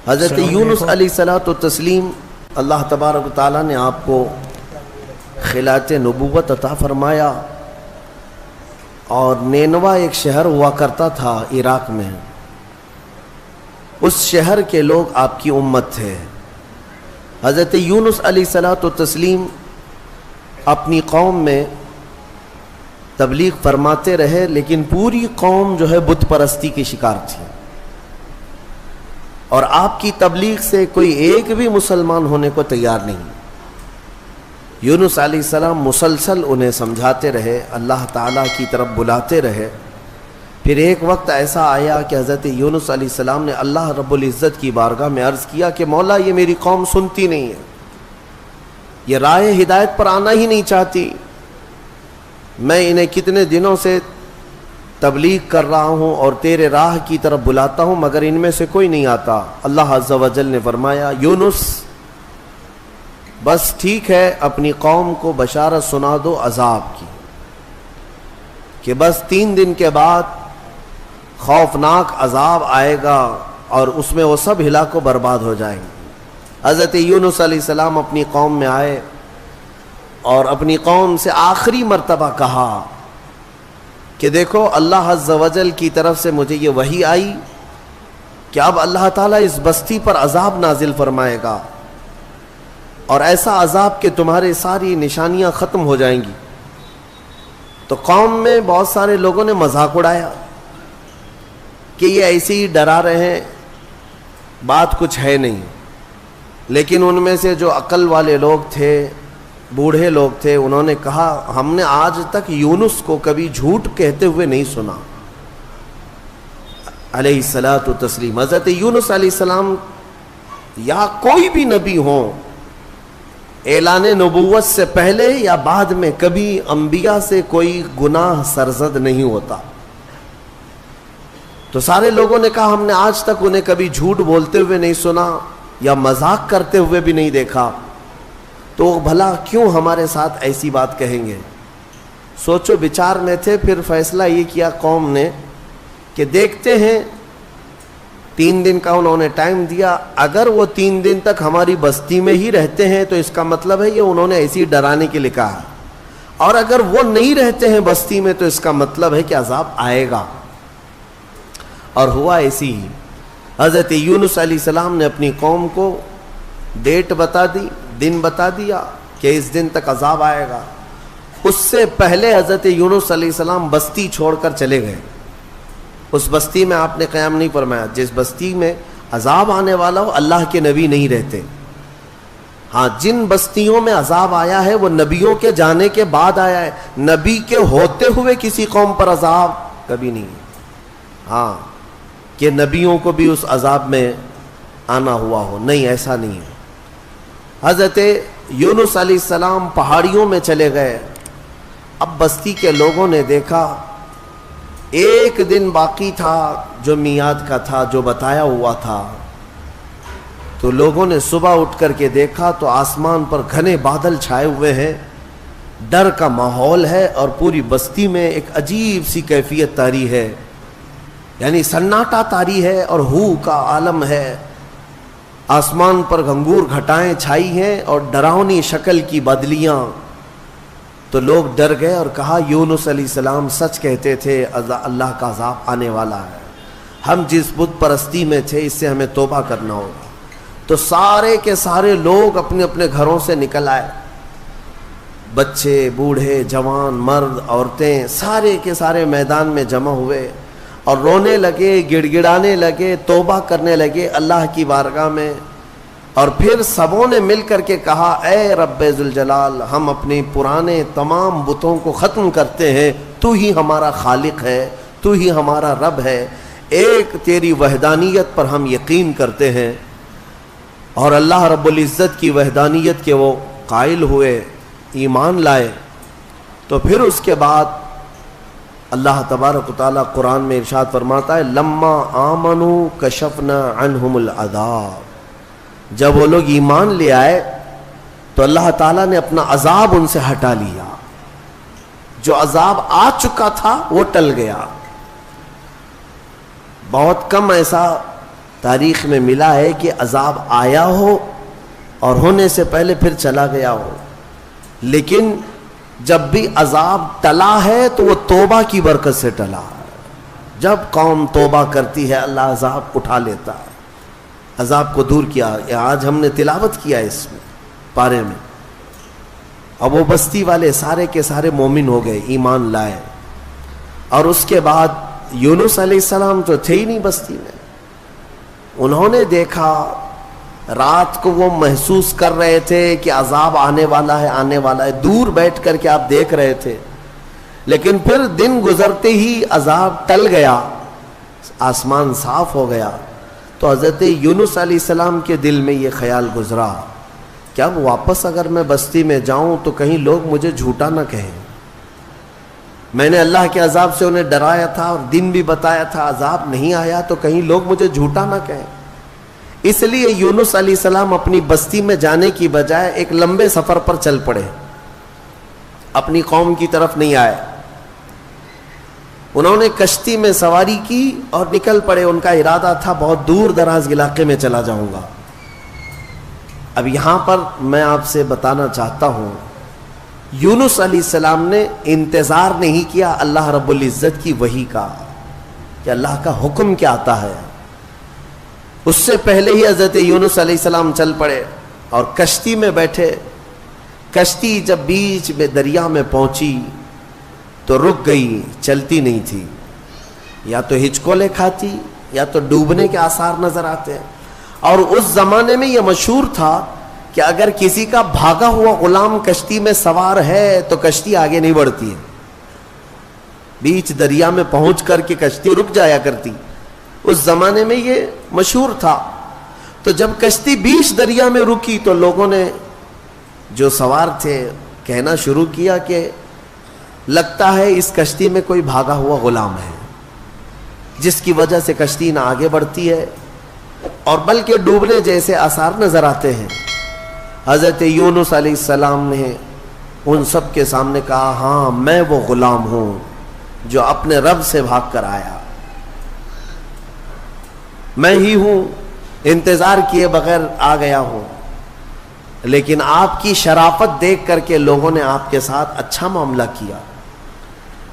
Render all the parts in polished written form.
حضرت یونس علیہ الصلوۃ والتسلیم اللہ تبارک و تعالیٰ نے آپ کو خلعت نبوت عطا فرمایا، اور نینوا ایک شہر ہوا کرتا تھا عراق میں، اس شہر کے لوگ آپ کی امت تھے۔ حضرت یونس علیہ الصلوۃ والتسلیم اپنی قوم میں تبلیغ فرماتے رہے، لیکن پوری قوم جو ہے بت پرستی کی شکار تھی، اور آپ کی تبلیغ سے کوئی ایک بھی مسلمان ہونے کو تیار نہیں۔ یونس علیہ السلام مسلسل انہیں سمجھاتے رہے، اللہ تعالیٰ کی طرف بلاتے رہے۔ پھر ایک وقت ایسا آیا کہ حضرت یونس علیہ السلام نے اللہ رب العزت کی بارگاہ میں عرض کیا کہ مولا، یہ میری قوم سنتی نہیں ہے، یہ راہ ہدایت پر آنا ہی نہیں چاہتی، میں انہیں کتنے دنوں سے تبلیغ کر رہا ہوں اور تیرے راہ کی طرف بلاتا ہوں، مگر ان میں سے کوئی نہیں آتا۔ اللہ عز و جل نے فرمایا، یونس بس ٹھیک ہے، اپنی قوم کو بشارت سنا دو عذاب کی، کہ بس 3 دن کے بعد خوفناک عذاب آئے گا اور اس میں وہ سب ہلاک و برباد ہو جائیں گے۔ حضرت یونس علیہ السلام اپنی قوم میں آئے اور اپنی قوم سے آخری مرتبہ کہا کہ دیکھو، اللہ عز و جل کی طرف سے مجھے یہ وحی آئی کہ اب اللہ تعالیٰ اس بستی پر عذاب نازل فرمائے گا، اور ایسا عذاب کہ تمہاری ساری نشانیاں ختم ہو جائیں گی۔ تو قوم میں بہت سارے لوگوں نے مذاق اڑایا کہ یہ ایسے ہی ڈرا رہے ہیں، بات کچھ ہے نہیں۔ لیکن ان میں سے جو عقل والے لوگ تھے، بوڑھے لوگ تھے، انہوں نے کہا، ہم نے آج تک یونس کو کبھی جھوٹ کہتے ہوئے نہیں سنا علیہ الصلاۃ والتسلیم۔ حضرت یونس علیہ السلام یا کوئی بھی نبی ہوں، اعلان نبوت سے پہلے یا بعد میں کبھی انبیاء سے کوئی گناہ سرزد نہیں ہوتا۔ تو سارے لوگوں نے کہا، ہم نے آج تک انہیں کبھی جھوٹ بولتے ہوئے نہیں سنا یا مذاق کرتے ہوئے بھی نہیں دیکھا، تو بھلا کیوں ہمارے ساتھ ایسی بات کہیں گے؟ سوچو بچار میں تھے۔ پھر فیصلہ یہ کیا قوم نے کہ دیکھتے ہیں، 3 دن کا انہوں نے ٹائم دیا، اگر وہ 3 دن تک ہماری بستی میں ہی رہتے ہیں تو اس کا مطلب ہے یہ انہوں نے ایسی ڈرانے کے لیے کہا، اور اگر وہ نہیں رہتے ہیں بستی میں تو اس کا مطلب ہے کہ عذاب آئے گا۔ اور ہوا ایسی ہی۔ حضرت یونس علیہ السلام نے اپنی قوم کو ڈیٹ بتا دی، دن بتا دیا کہ اس دن تک عذاب آئے گا۔ اس سے پہلے حضرت یونس علیہ السلام بستی چھوڑ کر چلے گئے۔ اس بستی میں آپ نے قیام نہیں فرمایا۔ جس بستی میں عذاب آنے والا ہو، اللہ کے نبی نہیں رہتے۔ ہاں، جن بستیوں میں عذاب آیا ہے وہ نبیوں کے جانے کے بعد آیا ہے، نبی کے ہوتے ہوئے کسی قوم پر عذاب کبھی نہیں۔ ہاں، کہ نبیوں کو بھی اس عذاب میں آنا ہوا ہو، نہیں، ایسا نہیں ہے۔ حضرت یونس علیہ السلام پہاڑیوں میں چلے گئے۔ اب بستی کے لوگوں نے دیکھا 1 دن باقی تھا جو میعاد کا تھا، جو بتایا ہوا تھا۔ تو لوگوں نے صبح اٹھ کر کے دیکھا تو آسمان پر گھنے بادل چھائے ہوئے ہیں، ڈر کا ماحول ہے، اور پوری بستی میں ایک عجیب سی کیفیت طاری ہے، یعنی سناٹا طاری ہے اور ہو کا عالم ہے۔ آسمان پر گھنگور گھٹائیں چھائی ہیں اور ڈراؤنی شکل کی بدلیاں۔ تو لوگ ڈر گئے اور کہا، یونس علیہ السلام سچ کہتے تھے، اللہ کا عذاب آنے والا ہے، ہم جس بت پرستی میں تھے اس سے ہمیں توبہ کرنا ہوگا۔ تو سارے کے سارے لوگ اپنے اپنے گھروں سے نکل آئے، بچے، بوڑھے، جوان، مرد، عورتیں، سارے کے سارے میدان میں جمع ہوئے اور رونے لگے، گڑ گڑانے لگے، توبہ کرنے لگے اللہ کی بارگاہ میں۔ اور پھر سبوں نے مل کر کے کہا، اے رب ذوالجلال، ہم اپنے پرانے تمام بتوں کو ختم کرتے ہیں، تو ہی ہمارا خالق ہے، تو ہی ہمارا رب ہے، ایک تیری وحدانیت پر ہم یقین کرتے ہیں۔ اور اللہ رب العزت کی وحدانیت کے وہ قائل ہوئے، ایمان لائے۔ تو پھر اس کے بعد اللہ تبارک و تعالیٰ قرآن میں ارشاد فرماتا ہے، لما آمنوا کشفنا عنہم العذاب۔ جب وہ لوگ ایمان لے آئے تو اللہ تعالیٰ نے اپنا عذاب ان سے ہٹا لیا، جو عذاب آ چکا تھا وہ ٹل گیا۔ بہت کم ایسا تاریخ میں ملا ہے کہ عذاب آیا ہو اور ہونے سے پہلے پھر چلا گیا ہو، لیکن جب بھی عذاب ٹلا ہے تو وہ توبہ کی برکت سے ٹلا ہے۔ جب قوم توبہ کرتی ہے اللہ عذاب اٹھا لیتا ہے، عذاب کو دور کیا۔ آج ہم نے تلاوت کیا اس میں پارے میں، اب وہ بستی والے سارے کے سارے مومن ہو گئے، ایمان لائے، اور اس کے بعد یونس علیہ السلام تو تھے ہی نہیں بستی میں۔ انہوں نے دیکھا، رات کو وہ محسوس کر رہے تھے کہ عذاب آنے والا ہے، آنے والا ہے، دور بیٹھ کر کے آپ دیکھ رہے تھے، لیکن پھر دن گزرتے ہی عذاب ٹل گیا، آسمان صاف ہو گیا، تو حضرت یونس علیہ السلام کے دل میں یہ خیال گزرا کہ اب واپس اگر میں بستی میں جاؤں تو کہیں لوگ مجھے جھوٹا نہ کہیں، میں نے اللہ کے عذاب سے انہیں ڈرایا تھا اور دن بھی بتایا تھا، عذاب نہیں آیا تو کہیں لوگ مجھے جھوٹا نہ کہیں۔ اس لیے یونس علیہ السلام اپنی بستی میں جانے کی بجائے ایک لمبے سفر پر چل پڑے، اپنی قوم کی طرف نہیں آئے۔ انہوں نے کشتی میں سواری کی اور نکل پڑے، ان کا ارادہ تھا بہت دور دراز علاقے میں چلا جاؤں گا۔ اب یہاں پر میں آپ سے بتانا چاہتا ہوں، یونس علیہ السلام نے انتظار نہیں کیا اللہ رب العزت کی وحی کا کہ اللہ کا حکم کیا آتا ہے، اس سے پہلے ہی حضرت یونس علیہ السلام چل پڑے اور کشتی میں بیٹھے۔ کشتی جب بیچ میں دریا میں پہنچی تو رک گئی، چلتی نہیں تھی، یا تو ہچکولے کھاتی یا تو ڈوبنے کے آثار نظر آتے ہیں۔ اور اس زمانے میں یہ مشہور تھا کہ اگر کسی کا بھاگا ہوا غلام کشتی میں سوار ہے تو کشتی آگے نہیں بڑھتی ہے، بیچ دریا میں پہنچ کر کے کشتی رک جایا کرتی، اس زمانے میں یہ مشہور تھا۔ تو جب کشتی بیچ دریا میں رکی تو لوگوں نے جو سوار تھے کہنا شروع کیا کہ لگتا ہے اس کشتی میں کوئی بھاگا ہوا غلام ہے، جس کی وجہ سے کشتی نہ آگے بڑھتی ہے اور بلکہ ڈوبنے جیسے آثار نظر آتے ہیں۔ حضرت یونس علیہ السلام نے ان سب کے سامنے کہا، ہاں میں وہ غلام ہوں جو اپنے رب سے بھاگ کر آیا، میں ہی ہوں، انتظار کیے بغیر آ گیا ہوں، لیکن آپ کی شرافت دیکھ کر کے لوگوں نے آپ کے ساتھ اچھا معاملہ کیا،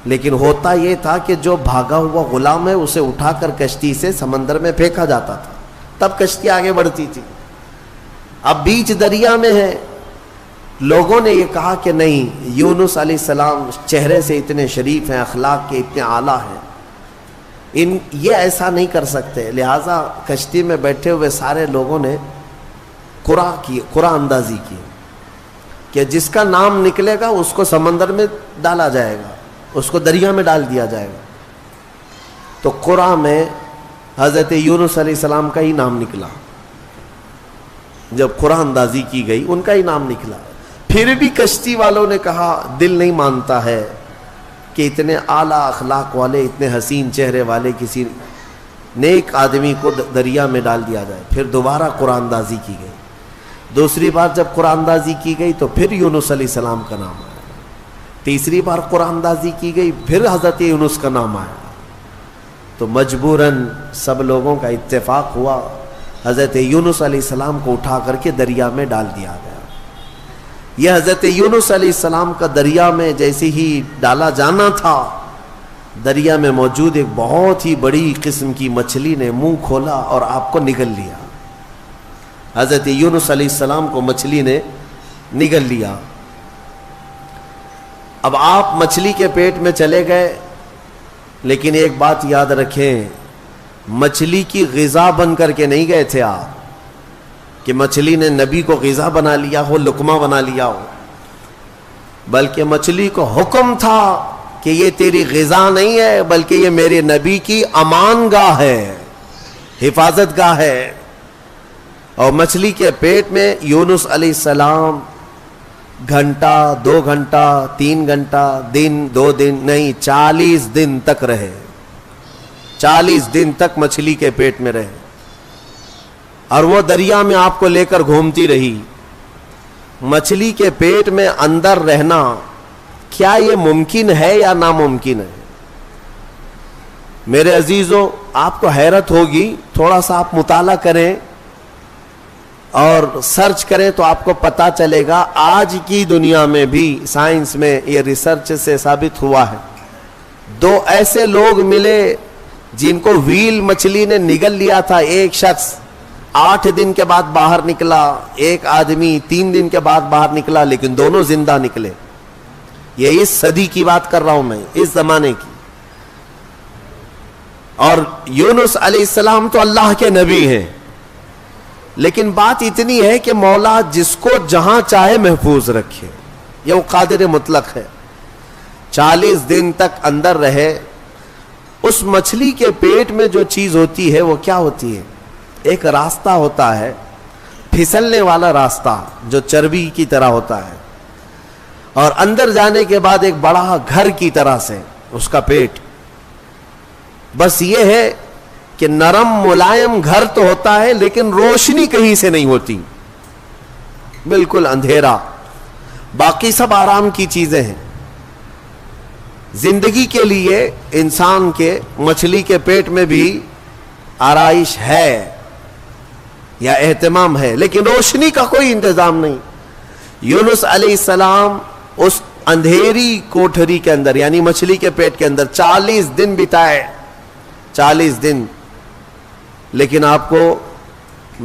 لیکن ہوتا یہ تھا کہ جو بھاگا ہوا غلام ہے اسے اٹھا کر کشتی سے سمندر میں پھینکا جاتا تھا، تب کشتی آگے بڑھتی تھی۔ اب بیچ دریا میں ہے، لوگوں نے یہ کہا کہ نہیں، یونس علیہ السلام چہرے سے اتنے شریف ہیں، اخلاق کے اتنے اعلیٰ ہیں، یہ ایسا نہیں کر سکتے، لہٰذا کشتی میں بیٹھے ہوئے سارے لوگوں نے قرعہ اندازی کی کہ جس کا نام نکلے گا اس کو سمندر میں ڈالا جائے گا، اس کو دریا میں ڈال دیا جائے گا۔ تو قرعہ میں حضرت یونس علیہ السلام کا ہی نام نکلا، جب قرعہ اندازی کی گئی ان کا ہی نام نکلا۔ پھر بھی کشتی والوں نے کہا دل نہیں مانتا ہے کہ اتنے اعلیٰ اخلاق والے، اتنے حسین چہرے والے کسی نیک آدمی کو دریا میں ڈال دیا جائے۔ پھر دوبارہ قرعہ اندازی کی گئی، دوسری بار جب قرعہ اندازی کی گئی تو پھر یونس علیہ السلام کا نام آیا، تیسری بار قرعہ اندازی کی گئی پھر حضرت یونس کا نام آیا، تو مجبوراً سب لوگوں کا اتفاق ہوا، حضرت یونس علیہ السلام کو اٹھا کر کے دریا میں ڈال دیا گیا۔ یہ حضرت یونس علیہ السلام کا دریا میں جیسے ہی ڈالا جانا تھا، دریا میں موجود ایک بہت ہی بڑی قسم کی مچھلی نے منہ کھولا اور آپ کو نگل لیا۔ حضرت یونس علیہ السلام کو مچھلی نے نگل لیا۔ اب آپ مچھلی کے پیٹ میں چلے گئے، لیکن ایک بات یاد رکھیں، مچھلی کی غذا بن کر کے نہیں گئے تھے آپ کہ مچھلی نے نبی کو غذا بنا لیا ہو، لقمہ بنا لیا ہو، بلکہ مچھلی کو حکم تھا کہ یہ تیری غذا نہیں ہے، بلکہ یہ میرے نبی کی امان گاہ ہے، حفاظت گاہ ہے۔ اور مچھلی کے پیٹ میں یونس علیہ السلام گھنٹہ، 2 گھنٹہ، 3 گھنٹہ، دن، 2 دن نہیں، 40 دن تک رہے، 40 دن تک مچھلی کے پیٹ میں رہے، اور وہ دریا میں آپ کو لے کر گھومتی رہی۔ مچھلی کے پیٹ میں اندر رہنا کیا یہ ممکن ہے یا ناممکن ہے؟ میرے عزیزوں، آپ کو حیرت ہوگی، تھوڑا سا آپ مطالعہ کریں اور سرچ کریں تو آپ کو پتا چلے گا آج کی دنیا میں بھی سائنس میں یہ ریسرچ سے ثابت ہوا ہے. 2 ایسے لوگ ملے جن کو ویل مچھلی نے نگل لیا تھا. ایک شخص 8 دن کے بعد باہر نکلا، ایک آدمی 3 دن کے بعد باہر نکلا، لیکن دونوں زندہ نکلے. یہ اس صدی کی بات کر رہا ہوں میں، اس زمانے کی. اور یونس علیہ السلام تو اللہ کے نبی ہیں، لیکن بات اتنی ہے کہ مولا جس کو جہاں چاہے محفوظ رکھے، یہ وہ قادر مطلق ہے. 40 دن تک اندر رہے. اس مچھلی کے پیٹ میں جو چیز ہوتی ہے وہ کیا ہوتی ہے؟ ایک راستہ ہوتا ہے، پھسلنے والا راستہ جو چربی کی طرح ہوتا ہے، اور اندر جانے کے بعد ایک بڑا گھر کی طرح سے اس کا پیٹ. بس یہ ہے کہ نرم ملائم گھر تو ہوتا ہے لیکن روشنی کہیں سے نہیں ہوتی، بالکل اندھیرا. باقی سب آرام کی چیزیں ہیں. زندگی کے لیے انسان کے مچھلی کے پیٹ میں بھی آرائش ہے یا اہتمام ہے، لیکن روشنی کا کوئی انتظام نہیں. یونس علیہ السلام اس اندھیری کوٹھری کے اندر یعنی مچھلی کے پیٹ کے اندر 40 دن بتائے. 40 دن. لیکن آپ کو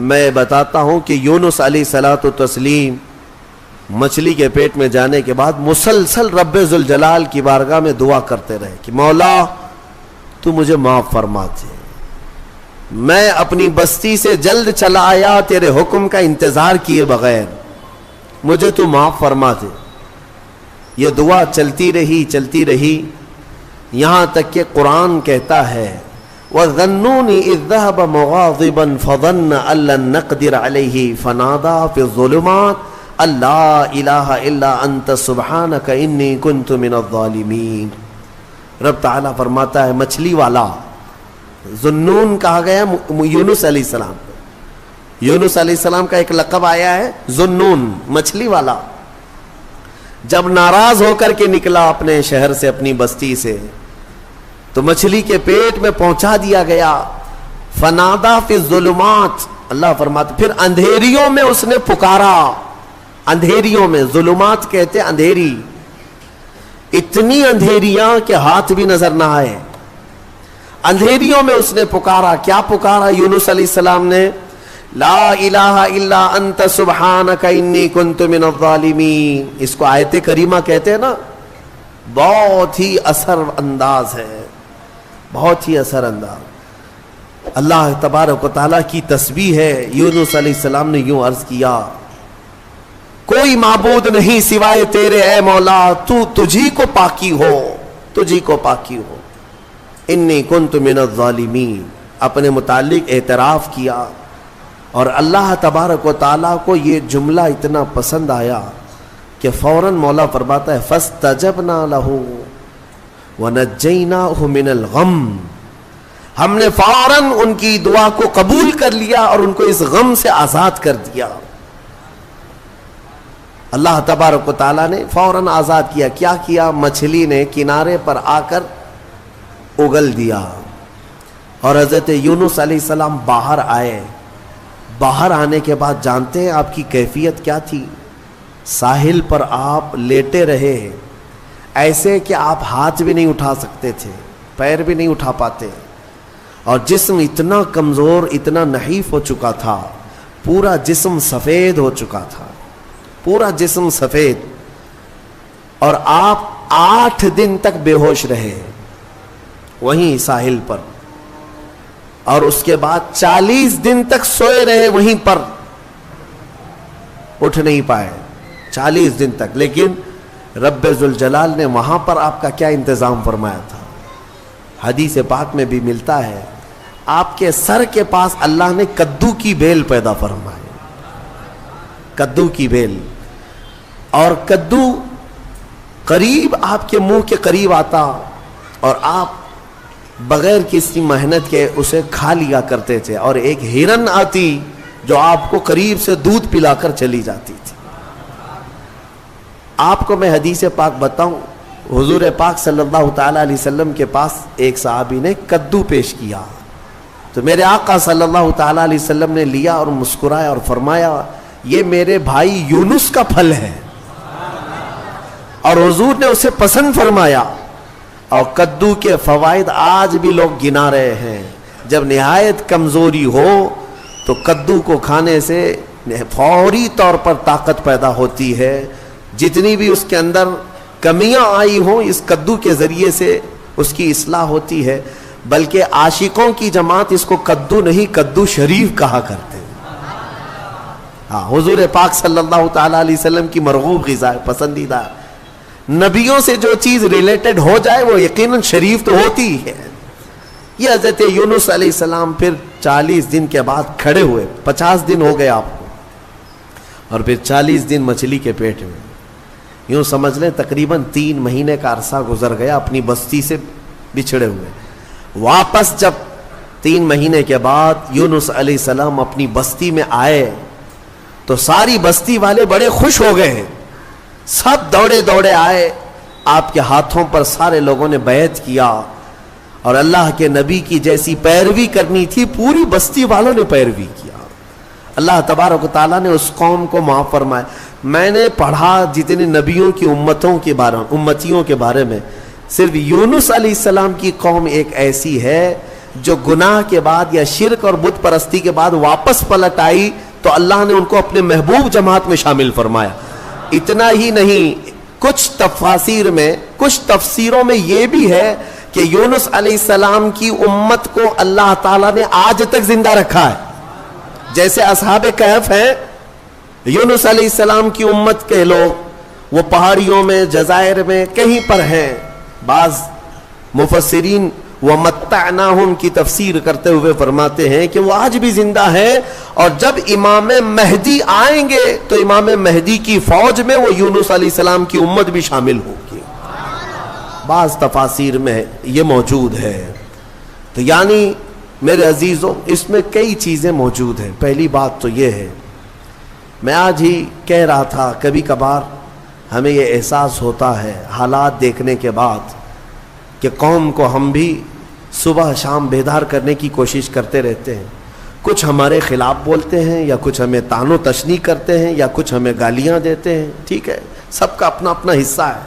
میں بتاتا ہوں کہ یونس علیہ الصلوۃ والتسلیم مچھلی کے پیٹ میں جانے کے بعد مسلسل رب ذوالجلال کی بارگاہ میں دعا کرتے رہے کہ مولا تو مجھے معاف فرما دے، میں اپنی بستی سے جلد چلا آیا تیرے حکم کا انتظار کیے بغیر، مجھے تو معاف فرما دے. یہ دعا چلتی رہی یہاں تک کہ قرآن کہتا ہے وَظَنُّونِ إِذْ ذَهَبَ مُغَاضِبًا فَظَنَّ أَن لَّن نَّقْدِرَ عَلَيْهِ فَنَادَىٰ فِي الظُّلُمَاتِ أَن لَّا إِلَٰهَ إِلَّا أَنتَ سُبْحَانَكَ إِنِّي كُنتُ مِنَ الظَّالِمِينَ. رب تعالیٰ فرماتا ہے مچھلی والا، ذنون کہا گیا یونس علیہ السلام. یونس علیہ السلام کا ایک لقب آیا ہے ذنون، مچھلی والا. جب ناراض ہو کر کے نکلا اپنے شہر سے، اپنی بستی سے، تو مچھلی کے پیٹ میں پہنچا دیا گیا. فنادا فی الظلمات، اللہ فرماتے پھر اندھیریوں میں اس نے پکارا. اندھیریوں میں، ظلمات کہتے اندھیری، اتنی اندھیریاں کہ ہاتھ بھی نظر نہ آئے. اندھیریوں میں اس نے پکارا. کیا پکارا یونس علیہ السلام نے؟ لا الہ الا انت سبحانک انی کنت من الظالمین. اس کو آیت کریمہ کہتے ہیں نا. بہت ہی اثر انداز ہے، بہت ہی اثر انداز. اللہ تبارک و تعالیٰ کی تسبیح ہے. یونس علیہ السلام نے یوں عرض کیا کوئی معبود نہیں سوائے تیرے اے مولا، تجھی کو پاکی ہو، تجھی کو پاکی ہو. انی کنت من الظالمین، اپنے متعلق اعتراف کیا. اور اللہ تبارک و تعالیٰ کو یہ جملہ اتنا پسند آیا کہ فوراً مولا فرماتا ہے فَاسْتَجَبْنَا لَهُ وَنَجَّيْنَاهُ مِنَ الْغَمِّ. ہم نے فوراً ان کی دعا کو قبول کر لیا اور ان کو اس غم سے آزاد کر دیا. اللہ تبارک و تعالیٰ نے فوراً آزاد کیا. کیا کیا؟ مچھلی نے کنارے پر آ کر اگل دیا اور حضرت یونس علیہ السلام باہر آئے. باہر آنے کے بعد جانتے ہیں آپ کی کیفیت کیا تھی؟ ساحل پر آپ لیٹے رہے ایسے کہ آپ ہاتھ بھی نہیں اٹھا سکتے تھے، پیر بھی نہیں اٹھا پاتے، اور جسم اتنا کمزور، اتنا نحیف ہو چکا تھا، پورا جسم سفید ہو چکا تھا، پورا جسم سفید. اور آپ 8 دن تک بے ہوش رہے وہیں ساحل پر، اور اس کے بعد 40 دن تک سوئے رہے وہیں پر، اٹھ نہیں پائے 40 دن تک. لیکن رب ذوالجلال نے وہاں پر آپ کا کیا انتظام فرمایا تھا؟ حدیث پاک میں بھی ملتا ہے آپ کے سر کے پاس اللہ نے کدو کی بیل پیدا فرمائی. کدو کی بیل، اور کدو قریب آپ کے منہ کے قریب آتا اور آپ بغیر کسی محنت کے اسے کھا لیا کرتے تھے. اور ایک ہرن آتی جو آپ کو قریب سے دودھ پلا کر چلی جاتی تھی. آپ کو میں حدیث پاک بتاؤں، حضور پاک صلی اللہ تعالیٰ علیہ وسلم کے پاس ایک صحابی نے کدو پیش کیا، تو میرے آقا صلی اللہ تعالیٰ علیہ وسلم نے لیا اور مسکرایا اور فرمایا یہ میرے بھائی یونس کا پھل ہے، اور حضور نے اسے پسند فرمایا. اور کدو کے فوائد آج بھی لوگ گنا رہے ہیں. جب نہایت کمزوری ہو تو کدو کو کھانے سے فوری طور پر طاقت پیدا ہوتی ہے. جتنی بھی اس کے اندر کمیاں آئی ہوں اس کدو کے ذریعے سے اس کی اصلاح ہوتی ہے. بلکہ عاشقوں کی جماعت اس کو کدو نہیں کدو شریف کہا کرتے ہیں. ہاں، حضور پاک صلی اللہ تعالیٰ علیہ وسلم کی مرغوب غذا ہے، پسندیدہ. نبیوں سے جو چیز ریلیٹڈ ہو جائے وہ یقیناً شریف تو ہوتی ہے. یہ حضرت یونس علیہ السلام پھر 40 دن کے بعد کھڑے ہوئے. 50 دن ہو گئے آپ کو، اور پھر 40 دن مچھلی کے پیٹ میں. یوں سمجھ لیں تقریباً 3 مہینے کا عرصہ گزر گیا اپنی بستی سے بچھڑے ہوئے. واپس جب 3 مہینے کے بعد یونس علیہ السلام اپنی بستی میں آئے تو ساری بستی والے بڑے خوش ہو گئے ہیں. سب دوڑے دوڑے آئے، آپ کے ہاتھوں پر سارے لوگوں نے بیعت کیا، اور اللہ کے نبی کی جیسی پیروی کرنی تھی پوری بستی والوں نے پیروی کیا. اللہ تبارک و تعالیٰ نے اس قوم کو معاف فرمایا. میں نے پڑھا جتنے نبیوں کی امتیوں کے بارے میں، صرف یونس علیہ السلام کی قوم ایک ایسی ہے جو گناہ کے بعد یا شرک اور بت پرستی کے بعد واپس پلٹ آئی تو اللہ نے ان کو اپنے محبوب جماعت میں شامل فرمایا. اتنا ہی نہیں، کچھ تفسیروں میں یہ بھی ہے کہ یونس علیہ السلام کی امت کو اللہ تعالیٰ نے آج تک زندہ رکھا ہے. جیسے اصحاب کہف ہیں، یونس علیہ السلام کی امت کے لوگ وہ پہاڑیوں میں، جزائر میں کہیں پر ہیں. بعض مفسرین وَمَتَّعْنَاهُمْ کی تفسیر کرتے ہوئے فرماتے ہیں کہ وہ آج بھی زندہ ہے، اور جب امام مہدی آئیں گے تو امام مہدی کی فوج میں وہ یونس علیہ السلام کی امت بھی شامل ہوگی. بعض تفاسیر میں یہ موجود ہے. تو یعنی میرے عزیزوں اس میں کئی چیزیں موجود ہیں. پہلی بات تو یہ ہے، میں آج ہی کہہ رہا تھا کبھی کبھار ہمیں یہ احساس ہوتا ہے حالات دیکھنے کے بعد کہ قوم کو ہم بھی صبح شام بیدار کرنے کی کوشش کرتے رہتے ہیں. کچھ ہمارے خلاف بولتے ہیں، یا کچھ ہمیں طعن و تشنیع کرتے ہیں، یا کچھ ہمیں گالیاں دیتے ہیں. ٹھیک ہے، سب کا اپنا اپنا حصہ ہے.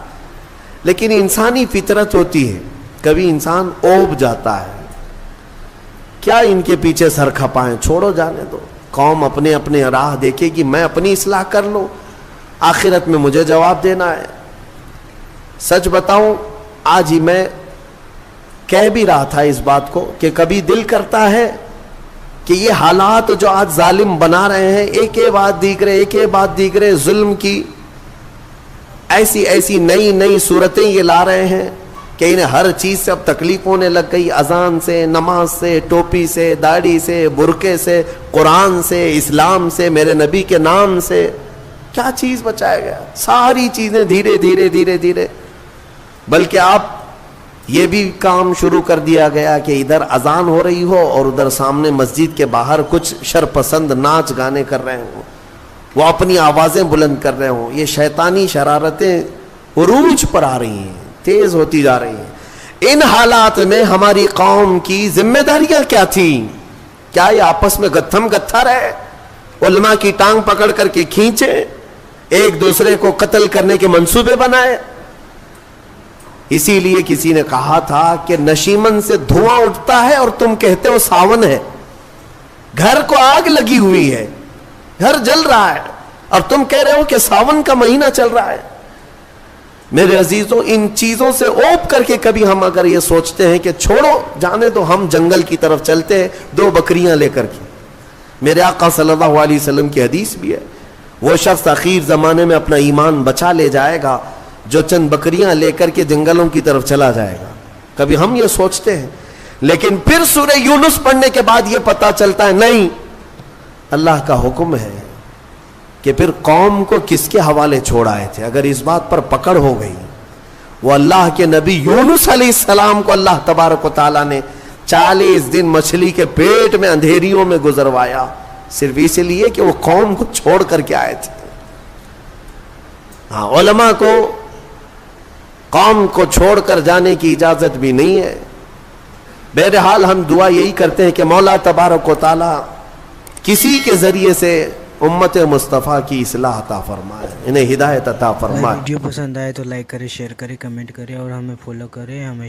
لیکن انسانی فطرت ہوتی ہے، کبھی انسان اوب جاتا ہے. کیا ان کے پیچھے سر کھپائیں، چھوڑو، جانے دو. قوم اپنے اپنے راہ دیکھے گی، میں اپنی اصلاح کر لوں، آخرت میں مجھے جواب دینا ہے. سچ بتاؤں، آج ہی میں کہہ بھی رہا تھا اس بات کو کہ کبھی دل کرتا ہے کہ یہ حالات جو آج ظالم بنا رہے ہیں، ایک بات دیکھ رہے ظلم کی ایسی نئی صورتیں یہ لا رہے ہیں کہ انہیں ہر چیز سے اب تکلیف ہونے لگ گئی. اذان سے، نماز سے، ٹوپی سے، داڑھی سے، برقعے سے، قرآن سے، اسلام سے، میرے نبی کے نام سے. کیا چیز بچایا گیا؟ ساری چیزیں دھیرے دھیرے. بلکہ آپ یہ بھی کام شروع کر دیا گیا کہ ادھر اذان ہو رہی ہو اور ادھر سامنے مسجد کے باہر کچھ شرپسند ناچ گانے کر رہے ہوں، وہ اپنی آوازیں بلند کر رہے ہوں. یہ شیطانی شرارتیں عروج پر آ رہی ہیں، تیز ہوتی جا رہی ہیں. ان حالات میں ہماری قوم کی ذمہ داریاں کیا تھیں؟ کیا یہ آپس میں گتھم گتھا رہے، علماء کی ٹانگ پکڑ کر کے کھینچے، ایک دوسرے کو قتل کرنے کے منصوبے بنائے؟ اسی لیے کسی نے کہا تھا کہ نشیمن سے دھواں اٹھتا ہے اور تم کہتے ہو ساون ہے. گھر کو آگ لگی ہوئی ہے، گھر جل رہا ہے، اور تم کہہ رہے ہو کہ ساون کا مہینہ چل رہا ہے. میرے عزیزوں، ان چیزوں سے اوپ کر کے کبھی ہم اگر یہ سوچتے ہیں کہ چھوڑو، جانے تو ہم جنگل کی طرف چلتے ہیں 2 بکریاں لے کر کے. میرے آقا صلی اللہ علیہ وسلم کی حدیث بھی ہے، وہ شخص اخیر زمانے میں اپنا ایمان بچا لے جائے گا جو چند بکریاں لے کر کے جنگلوں کی طرف چلا جائے گا. کبھی ہم یہ سوچتے ہیں، لیکن پھر سورہ یونس پڑھنے کے بعد یہ پتا چلتا ہے نہیں، اللہ کا حکم ہے کہ پھر قوم کو کس کے حوالے چھوڑ آئے تھے. اگر اس بات پر پکڑ ہو گئی، وہ اللہ کے نبی یونس علیہ السلام کو اللہ تبارک و تعالیٰ نے 40 دن مچھلی کے پیٹ میں اندھیریوں میں گزروایا، صرف اس لیے کہ وہ قوم کو چھوڑ کر کے آئے تھے. ہاں، علماء کو قوم کو چھوڑ کر جانے کی اجازت بھی نہیں ہے. بہرحال ہم دعا یہی کرتے ہیں کہ مولا تبارک و تعالی کسی کے ذریعے سے امت مصطفیٰ کی اصلاح عطا فرمائے, انہیں ہدایت عطا فرمائے. ویڈیو پسند آئے تو لائک کرے, شیئر کرے, کمنٹ کرے اور ہمیں فالو کرے. ہمیں